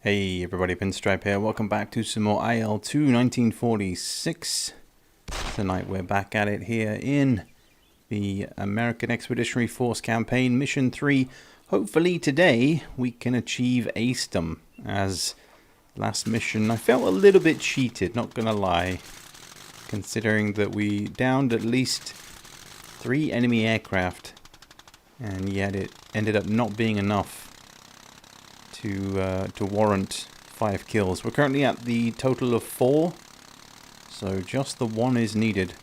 Hey everybody, Pinstripe here. Welcome back to some more IL-2 1946. Tonight we're back at it here in the American Expeditionary Force campaign, Mission 3. Hopefully today we can achieve Acedom. As last mission I felt a little bit cheated, not gonna lie. Considering that we downed at least 3 enemy aircraft. And yet it ended up not being enough to warrant 5 kills. We're currently at the total of 4, so just the 1 is needed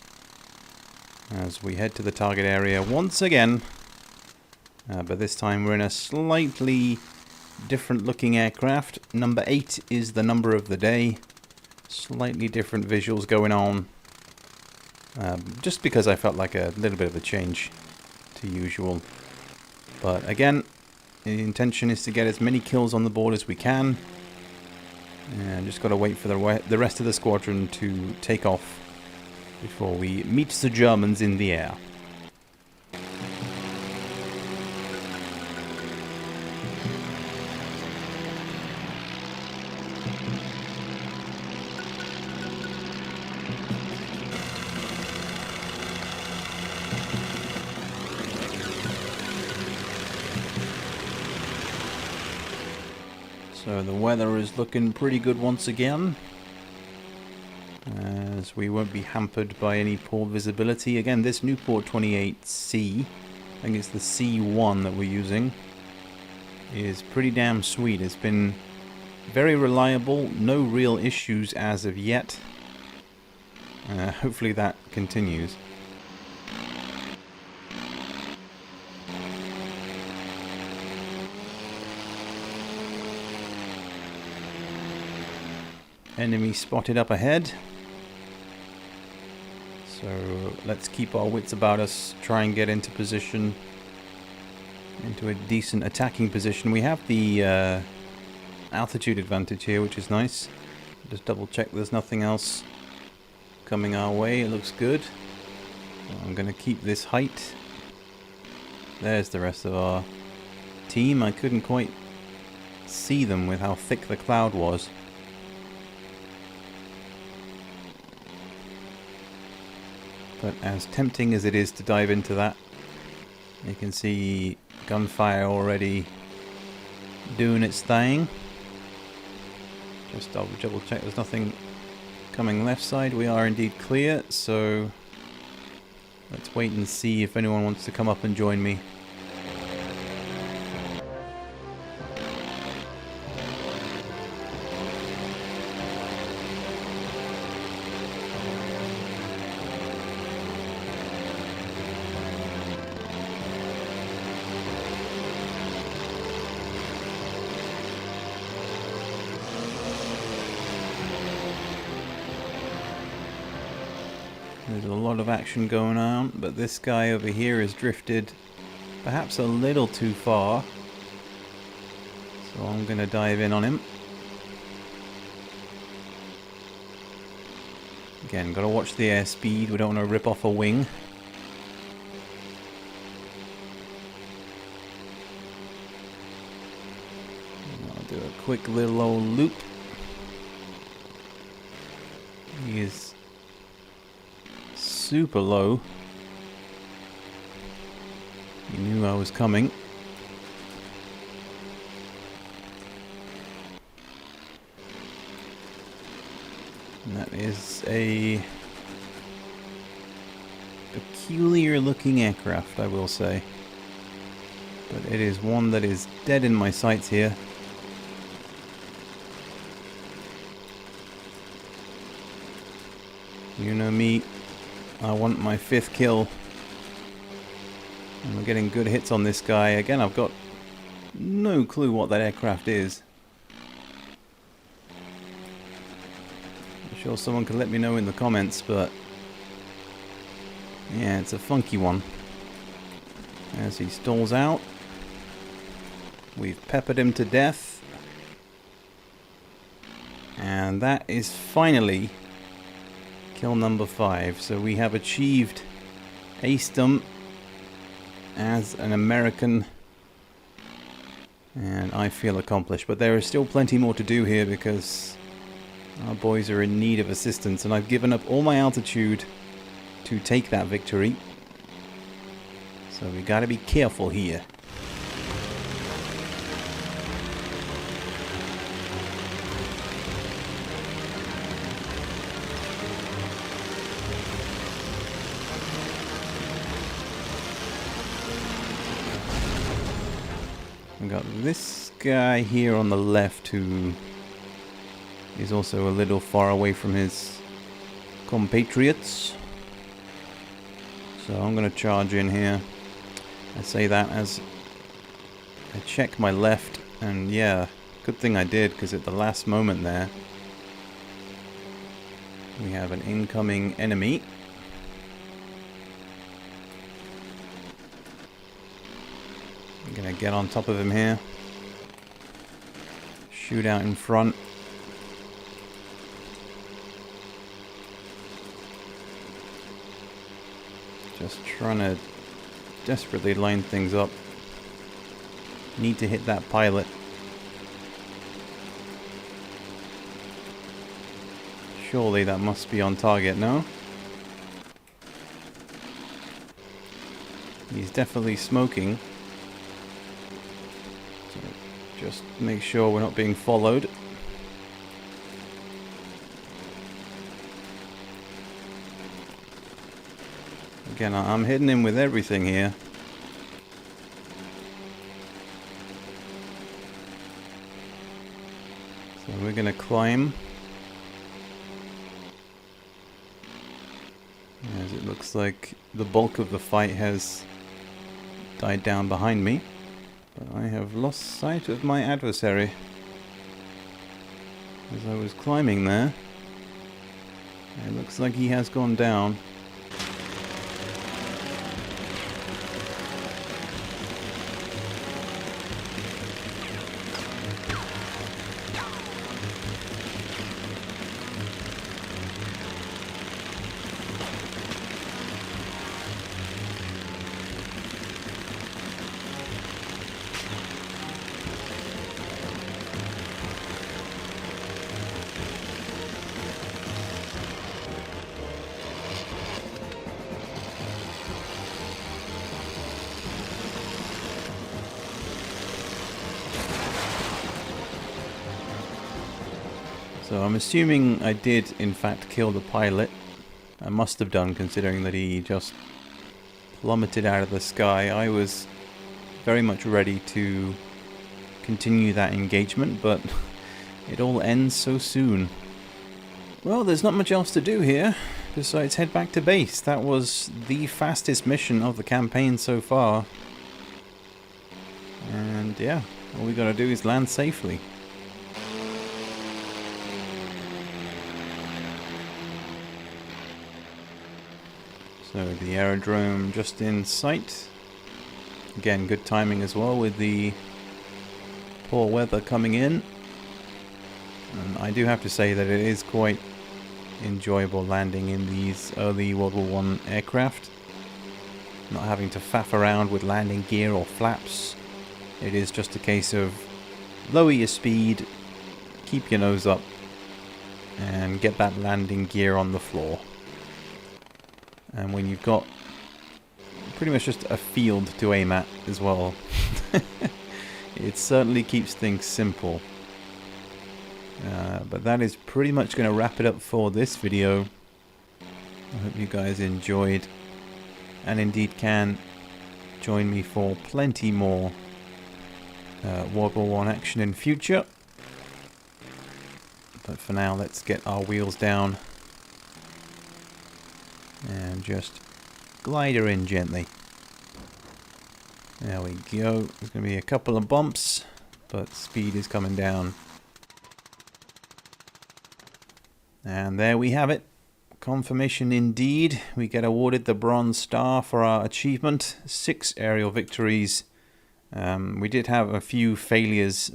as we head to the target area once again. But this time we're in a slightly different looking aircraft. Number 8 is the number of the day. Slightly different visuals going on. Just because I felt like a little bit of a change to usual. But again, the intention is to get as many kills on the board as we can. And just got to wait for the rest of the squadron to take off before we meet the Germans in the air. So the weather is looking pretty good once again, as we won't be hampered by any poor visibility. Again, this Newport 28C, I think it's the C1 that we're using, is pretty damn sweet. It's been very reliable, no real issues as of yet. Hopefully that continues. Enemy spotted up ahead. So let's keep our wits about us, try and get into position, into a decent attacking position. We have the altitude advantage here, which is nice. Just double check there's nothing else coming our way. It looks good. So I'm going to keep this height. There's the rest of our team. I couldn't quite see them with how thick the cloud was. But as tempting as it is to dive into that, you can see gunfire already doing its thing. Just double check there's nothing coming left side. We are indeed clear, so let's wait and see if anyone wants to come up and join me. There's a lot of action going on, but this guy over here has drifted perhaps a little too far. So I'm going to dive in on him. Again, got to watch the airspeed. We don't want to rip off a wing. I'll do a quick little old loop. He is super low. He knew I was coming. And that is a peculiar looking aircraft, I will say. But it is one that is dead in my sights here. You know me, I want my 5th kill. And we're getting good hits on this guy. Again, I've got no clue what that aircraft is. I'm sure someone can let me know in the comments, but yeah, it's a funky one. As he stalls out, we've peppered him to death. And that is finally kill number 5. So we have achieved Acedom as an American And I feel accomplished. But there is still plenty more to do here because our boys are in need of assistance. And I've given up all my altitude to take that victory. So we gotta be careful here. We've got this guy here on the left who is also a little far away from his compatriots. So I'm going to charge in here. I say that as I check my left, and yeah, good thing I did, because at the last moment there we have an incoming enemy. I'm gonna get on top of him here. Shoot out in front. Just trying to desperately line things up. Need to hit that pilot. Surely that must be on target, no? He's definitely smoking. So just make sure we're not being followed. Again, I'm hitting him with everything here. So we're going to climb. As it looks like the bulk of the fight has died down behind me. But I have lost sight of my adversary. As I was climbing there. It looks like he has gone down. So I'm assuming I did in fact kill the pilot. I must have done, considering that he just plummeted out of the sky. I was very much ready to continue that engagement, but it all ends so soon. Well, there's not much else to do here besides head back to base. That was the fastest mission of the campaign so far. And yeah, all we gotta do is land safely. So the aerodrome just in sight. Again, good timing as well with the poor weather coming in. And I do have to say that it is quite enjoyable landing in these early World War I aircraft. Not having to faff around with landing gear or flaps. It is just a case of lower your speed, keep your nose up, and get that landing gear on the floor. And when you've got pretty much just a field to aim at as well, it certainly keeps things simple. But that is pretty much going to wrap it up for this video. I hope you guys enjoyed, and indeed can join me for plenty more World War I action in future. But for now, let's get our wheels down and just glide her in gently. There we go. There's going to be a couple of bumps, but speed is coming down. And there we have it. Confirmation indeed. We get awarded the Bronze Star for our achievement. 6 aerial victories. We did have a few failures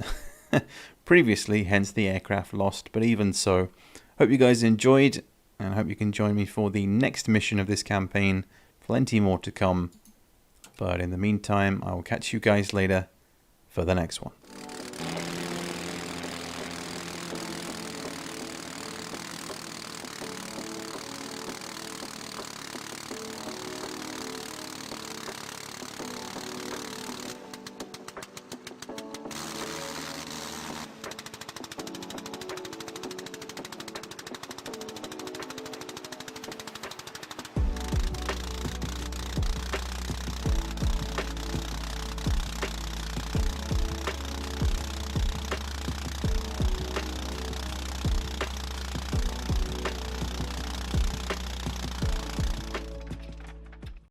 previously, hence the aircraft lost, but even so, hope you guys enjoyed, and I hope you can join me for the next mission of this campaign. Plenty more to come. But in the meantime, I will catch you guys later for the next one.